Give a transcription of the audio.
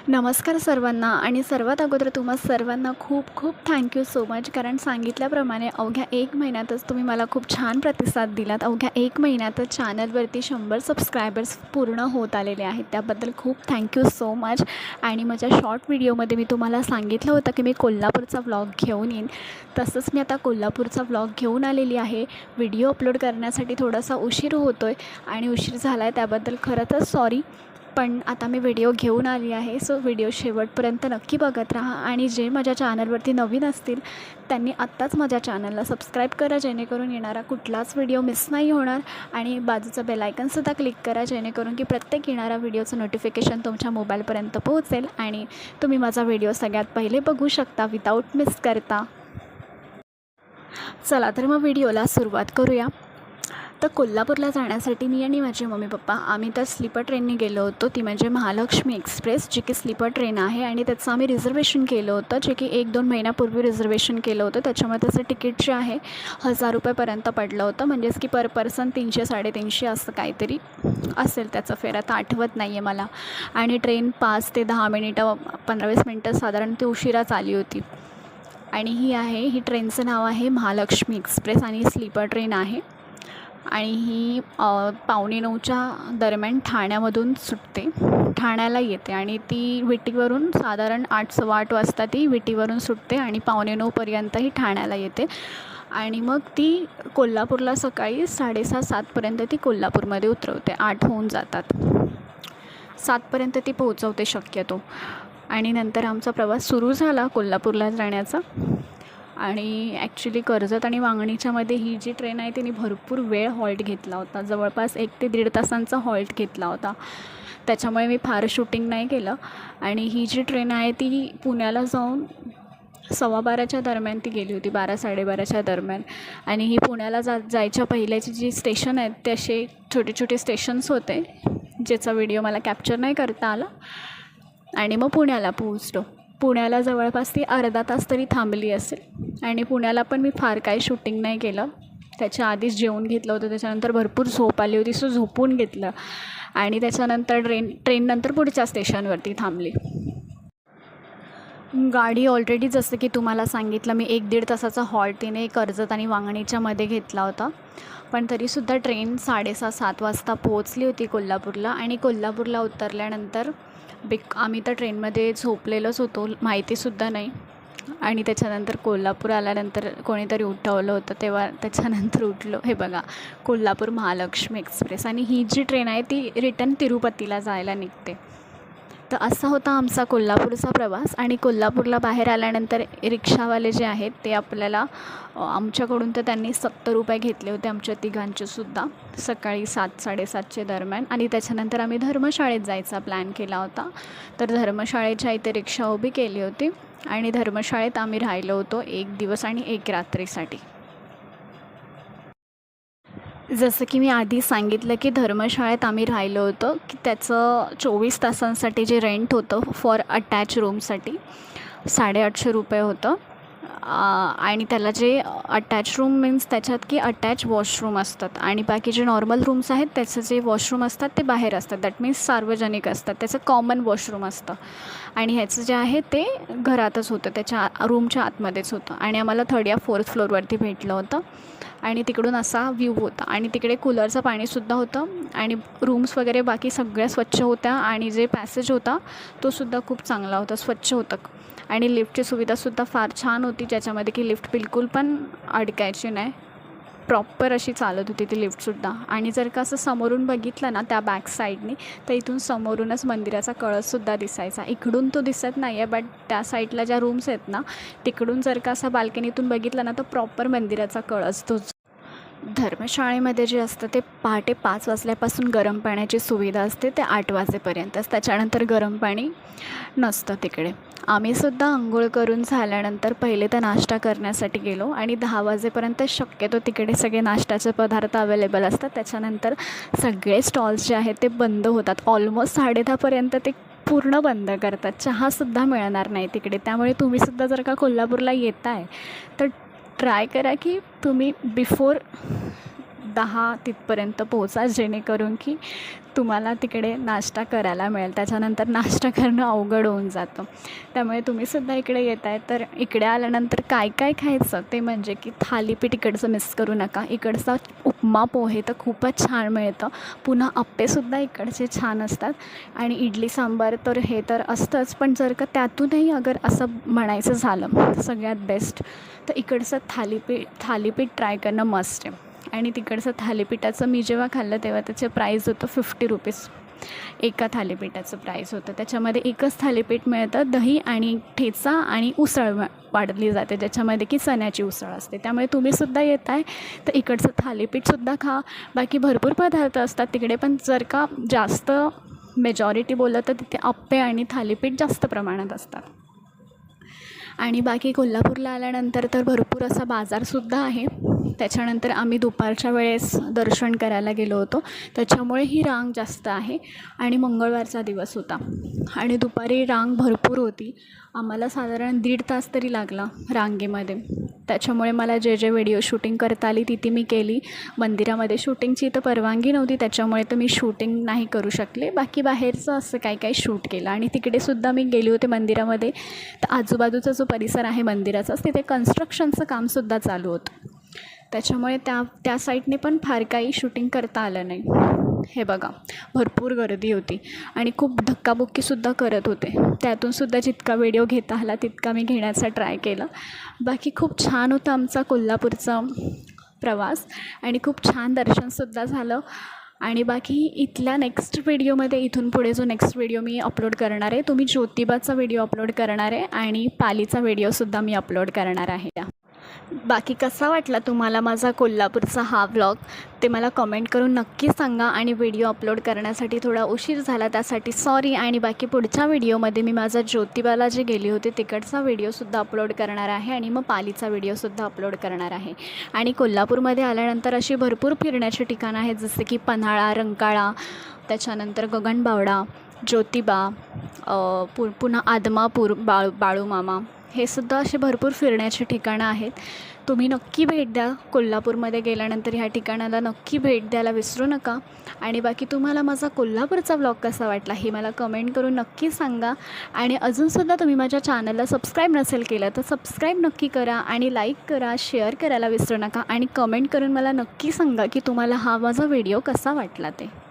नमस्कार सर्वांना आणि सर्वात अगोदर तुम्हा सर्वांना खूप खूप थँक्यू सो मच. कारण सांगितल्याप्रमाणे अवघ्या 1 महिन्यातच तुम्ही मला खूप छान प्रतिसाद दिलात. अवघ्या 1 महिन्यातच चॅनलवरती 100 सबस्क्रायबर्स पूर्ण होत आलेले आहेत. त्याबद्दल खूप थँक्यू सो मच. आणि माझ्या शॉर्ट व्हिडिओमध्ये मी तुम्हाला सांगितलं होतं की मी कोल्हापूरचा व्लॉग घेऊन येईन. तसंच मी आता कोल्हापूरचा व्लॉग घेऊन आलेली आहे. व्हिडिओ अपलोड करण्यासाठी थोडासा उशीर होतो आहे आणि उशीर झाला आहे त्याबद्दल खरं तर सॉरी. पण आता मी व्हिडिओ घेऊन आली आहे. सो व्हिडिओ शेवटपर्यंत नक्की बघत राहा. आणि जे माझ्या चॅनलवरती नवीन असतील त्यांनी आत्ताच माझ्या चॅनलला सबस्क्राईब करा, जेणेकरून येणारा कुठलाच व्हिडिओ मिस नाही होणार. आणि बाजूचं बेलायकनसुद्धा क्लिक करा, जेणेकरून की प्रत्येक येणारा व्हिडिओचं नोटिफिकेशन तुमच्या मोबाईलपर्यंत पोहोचेल आणि तुम्ही माझा व्हिडिओ सगळ्यात पहिले बघू शकता विदाऊट मिस करता. चला तर मग व्हिडिओला सुरुवात करूया. तर कोल्हापूरला जाण्यासाठी मी आणि माझे मम्मी पप्पा आम्ही तर स्लीपर ट्रेनने गेलो होतो. ती म्हणजे महालक्ष्मी एक्सप्रेस, जी की स्लीपर ट्रेन आहे. आणि त्याचं आम्ही रिझर्वेशन केलं होतं, जे की 1-2 महिन्यापूर्वी रिझर्वेशन केलं होतं. त्याच्यामुळे त्याचं तिकीट जे आहे 1000 रुपयेपर्यंत पडलं होतं. म्हणजेच की पर पर्सन 300-350 असं काहीतरी असेल त्याचं फेर, आता आठवत नाही आहे मला. आणि ट्रेन 5 ते 10 मिनिटं 15-20 मिनटं साधारण ती उशिराच आली होती. आणि ही ट्रेनचं नाव आहे महालक्ष्मी एक्सप्रेस आणि स्लीपर ट्रेन आहे. आणि ही 8:45च्या दरम्यान ठाण्यामधून सुटते, ठाण्याला येते. आणि ती विटीवरून साधारण 8-8:15 वाजता ती विटीवरून सुटते आणि 8:45पर्यंत ही ठाण्याला येते. आणि मग ती कोल्हापूरला सकाळी 6:30-7पर्यंत ती कोल्हापूरमध्ये उतरवते. 8 होऊन जातात, 7पर्यंत ती पोहोचवते शक्यतो. आणि नंतर आमचा प्रवास सुरू झाला कोल्हापूरला जाण्याचा. आणि ॲक्च्युली कर्जत आणि वांगणीच्यामध्ये ही जी ट्रेन आहे तिने भरपूर वेळ हॉल्ट घेतला होता, जवळपास 1 ते 1.5 तासांचा हॉल्ट घेतला होता. त्याच्यामुळे मी फार शूटिंग नाही केलं. आणि ही जी ट्रेन आहे ती पुण्याला जाऊन 12:15च्या दरम्यान ती गेली होती, 12-12:30च्या दरम्यान. आणि ही पुण्याला जायच्या पहिल्याची जी स्टेशन आहेत ते असे छोटे छोटे स्टेशन्स होते, ज्याचा व्हिडिओ मला कॅप्चर नाही करता आला. आणि मग पुण्याला पोहोचलो. पुण्याला जवळपास ती अर्धा तास तरी थांबली असेल. आणि पुण्याला पण मी फार काही शूटिंग नाही केलं, त्याच्या आधीच जेवून घेतलं होतं. त्याच्यानंतर भरपूर झोप आली होती, सो झोपून घेतलं. आणि त्याच्यानंतर ट्रेननंतर पुढच्या स्टेशनवरती थांबली. गाडी ऑलरेडी जसं की तुम्हाला सांगितलं मी 1-1.5 तासाचा हॉल्ट तिने कर्जत आणि वांगणीच्यामध्ये घेतला होता. पण तरीसुद्धा ट्रेन 6:30-7 वाजता पोहोचली होती कोल्हापूरला. आणि कोल्हापूरला उतरल्यानंतर आम्ही तर ट्रेनमध्ये झोपलेलोच होतो, माहितीसुद्धा नाही. आणि त्याच्यानंतर कोल्हापूर आल्यानंतर कोणीतरी उठवलं होतं, तेव्हा त्याच्यानंतर उठलो. हे बघा, कोल्हापूर महालक्ष्मी एक्सप्रेस. आणि ही जी ट्रेन आहे ती रिटर्न तिरुपतीला जायला निघते. तर असा होता आमचा कोल्हापूरचा प्रवास. आणि कोल्हापूरला बाहेर आल्यानंतर रिक्षावाले जे आहेत ते आपल्याला आमच्याकडून तर त्यांनी 70 रुपये घेतले होते, आमच्या तिघांचेसुद्धा, सकाळी 7-7:30च्या दरम्यान. आणि त्याच्यानंतर आम्ही धर्मशाळेत जायचा प्लॅन केला होता. तर धर्मशाळेच्या इथे रिक्षा उभी केली होती आणि धर्मशाळेत आम्ही राहिलो होतो 1 दिवस आणि 1 रात्रीसाठी. जसं की मी आधी सांगितलं की धर्मशाळेत आम्ही राहिलो होतो, की त्याचं 24 तासांसाठी जे रेंट होतं फॉर अटॅच रूमसाठी 850 रुपये होतं. आणि त्याला जे अटॅच रूम मीन्स त्याच्यात की अटॅच वॉशरूम असतात. आणि बाकी जे नॉर्मल रूम्स आहेत त्याचं जे वॉशरूम असतात ते बाहेर असतात, दॅट मीन्स सार्वजनिक असतात, त्याचं कॉमन वॉशरूम असतं. आणि ह्याचं जे आहे ते घरातच होतं, त्याच्या रूमच्या आतमध्येच होतं. आणि आम्हाला 3rd या 4th फ्लोअरवरती भेटलं होतं. आणि तिकडून असा व्ह्यू होता. आणि तिकडे कूलरचं पाणीसुद्धा होतं. आणि रूम्स वगैरे बाकी सगळ्या स्वच्छ होत्या. आणि जे पॅसेज होता तोसुद्धा खूप चांगला होता, स्वच्छ होतं. आणि लिफ्टची सुविधासुद्धा फार छान होती, ज्याच्यामध्ये की लिफ्ट बिलकुल पण अडकायची नाही, प्रॉपर अशी चालत होती ती लिफ्टसुद्धा. आणि जर का असं समोरून बघितलं ना त्या बॅक साईडनी, तर इथून समोरूनच मंदिराचा कळससुद्धा दिसायचा. इकडून तो दिसत नाही आहे, बट त्या साईडला ज्या रूम्स आहेत ना तिकडून जर का असं बाल्कनीतून बघितलं ना तर प्रॉपर मंदिराचा कळस तो. धर्मशाळेमध्ये जे असतं ते पहाटे 5 वाजल्यापासून गरम पाण्याची सुविधा असते ते 8 वाजेपर्यंतच, त्याच्यानंतर गरम पाणी नसतं तिकडे. आम्हीसुद्धा अंघोळ करून झाल्यानंतर पहिले तर नाश्ता करण्यासाठी गेलो. आणि 10 वाजेपर्यंत शक्यतो तिकडे सगळे नाश्त्याचे पदार्थ अवेलेबल असतात. त्याच्यानंतर सगळे स्टॉल्स जे आहेत ते बंद होतात. ऑलमोस्ट 10:30पर्यंत ते पूर्ण बंद करतात. चहासुद्धा मिळणार नाही तिकडे. त्यामुळे तुम्हीसुद्धा जर का कोल्हापूरला येत आहे तर ट्राय करा की तुम्ही बिफोर 10 तिथपर्यंत पोहोचा, जेणेकरून की तुम्हाला तिकडे नाश्ता करायला मिळेल. त्याच्यानंतर नाश्ता करणं अवघड होऊन जातं. त्यामुळे तुम्हीसुद्धा इकडे येत आहे तर इकडे आल्यानंतर काय काय खायचं ते म्हणजे की थालीपीठ इकडचं मिस करू नका. इकडचा उपमा पोहे तर खूपच छान मिळतं. पुन्हा अप्पेसुद्धा इकडचे छान असतात आणि इडली सांबार तर हे तर असतंच. पण जर का त्यातूनही अगर असं म्हणायचं झालं सगळ्यात बेस्ट तर इकडचं थालीपीठ ट्राय करणं मस्ट आहे. आणि तिकडचं थालीपीठाचं मी जेव्हा खाल्लं तेव्हा त्याचे प्राईस होतं 50 रुपीज. एका थालीपीठाचं प्राईस होतं. त्याच्यामध्ये एकच थालीपीठ मिळतं, दही आणि ठेचा आणि उसळ वाढली जाते, ज्याच्यामध्ये की चण्याची उसळ असते. त्यामुळे तुम्हीसुद्धा येत आहे तर इकडचं थालीपीठसुद्धा खा. बाकी भरपूर पदार्थ असतात तिकडे, पण जर का जास्त मेजॉरिटी बोललं तर तिथे अप्पे आणि थालीपीठ जास्त प्रमाणात असतात. आणि बाकी कोल्हापूरला आल्यानंतर तर भरपूर असा बाजारसुद्धा आहे. त्याच्यानंतर आम्ही दुपारच्या वेळेस दर्शन करायला गेलो होतो, त्याच्यामुळे ही रांग जास्त आहे. आणि मंगळवारचा दिवस होता आणि दुपारी रांग भरपूर होती. आम्हाला साधारण 1.5 तास तरी लागला रांगेमध्ये. त्याच्यामुळे मला जे व्हिडिओ शूटिंग करता आली ती मी केली. मंदिरामध्ये शूटिंगची तर परवानगी नव्हती, त्याच्यामुळे तर मी शूटिंग नाही करू शकले. बाकी बाहेरचं असं काही शूट केलं. आणि तिकडेसुद्धा मी गेले होते मंदिरामध्ये, तर आजूबाजूचा जो परिसर आहे मंदिराचाच तिथे कन्स्ट्रक्शनचं कामसुद्धा चालू होतं. त्याच्यामुळे त्या साईडने पण फार काही शूटिंग करता आलं नाही. हे बघा, भरपूर गर्दी होती आणि खूप धक्काबुक्कीसुद्धा करत होते. त्यातूनसुद्धा जितका व्हिडिओ घेता आला तितका मी घेण्याचा ट्राय केला. बाकी खूप छान होता आमचा कोल्हापूरचा प्रवास आणि खूप छान दर्शनसुद्धा झालं. आणि बाकी इथल्या नेक्स्ट व्हिडिओमध्ये इथून पुढे जो नेक्स्ट व्हिडिओ मी अपलोड करणार आहे तो मी ज्योतिबाचा व्हिडिओ अपलोड करणार आहे आणि पालीचा व्हिडिओसुद्धा मी अपलोड करणार आहे. बाकी कसा वाटला तुम्हाला माझा कोल्हापूरचा हा व्लॉग ते मला कमेंट करून नक्की सांगा. आणि व्हिडिओ अपलोड करण्यासाठी थोडा उशीर झाला त्यासाठी सॉरी. आणि बाकी पुढच्या व्हिडिओमध्ये मी माझा ज्योतिबाला जे गेली होते तिकडचा व्हिडिओसुद्धा अपलोड करणार आहे आणि मग पालीचा व्हिडिओसुद्धा अपलोड करणार आहे. आणि कोल्हापूरमध्ये आल्यानंतर अशी भरपूर फिरण्याची ठिकाणं आहेत, जसे की पन्हाळा, रंकाळा, त्याच्यानंतर गगनबावडा, ज्योतिबा, पुन्हा आदमापूर, बाळूमामा, हे सुद्धा असे भरपूर फिरण्याची ठिकाणं आहेत. तुम्ही नक्की भेट द्या. कोल्हापूरमध्ये गेल्यानंतर ह्या ठिकाणाला नक्की भेट द्यायला विसरू नका. आणि बाकी तुम्हाला माझा कोल्हापूरचा व्लॉग कसा वाटला हे मला कमेंट करून नक्की सांगा. आणि अजूनसुद्धा तुम्ही माझ्या चॅनलला सबस्क्राईब नसेल केलं तर सबस्क्राईब नक्की करा आणि लाईक करा, शेअर करायला विसरू नका. आणि कमेंट करून मला नक्की सांगा की तुम्हाला हा माझा व्हिडिओ कसा वाटला ते.